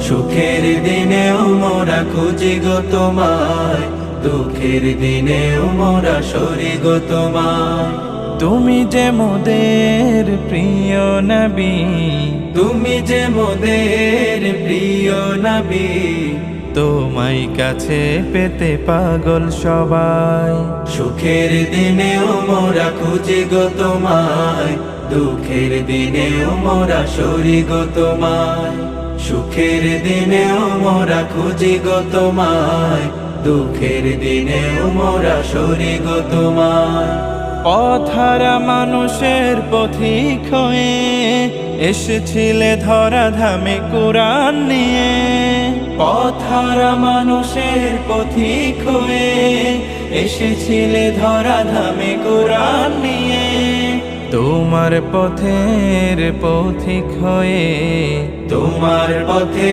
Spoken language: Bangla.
সুখের দিনেও মোরা খুঁজি গো তোমায়, দুঃখের দিনেও মোরা সরি গো তোমায়। তুমি যে মোদের প্রিয় নবী, তুমি যে মোদের প্রিয় নবী, তোমায় কাছে পেতে পাগল সবাই। সুখের দিনেও মোরা খুঁজি গো তোমায়, দুঃখের দিনেও মোরা সরি গো তোমায়। সুখের দিনেও মোরা খুঁজি গো তোমায়, দুঃখের দিনেও মোরা সরি গো তোমায়। পথহারা মানুষের পথিক হয়ে এসেছিলে ধরা ধামে কোরআন নিয়ে। পথহারা মানুষের পথিক হয়ে এসেছিলে ধরা ধামে কোরআন নিয়ে। তোমার পথের পথিক হয়ে তোমার পথে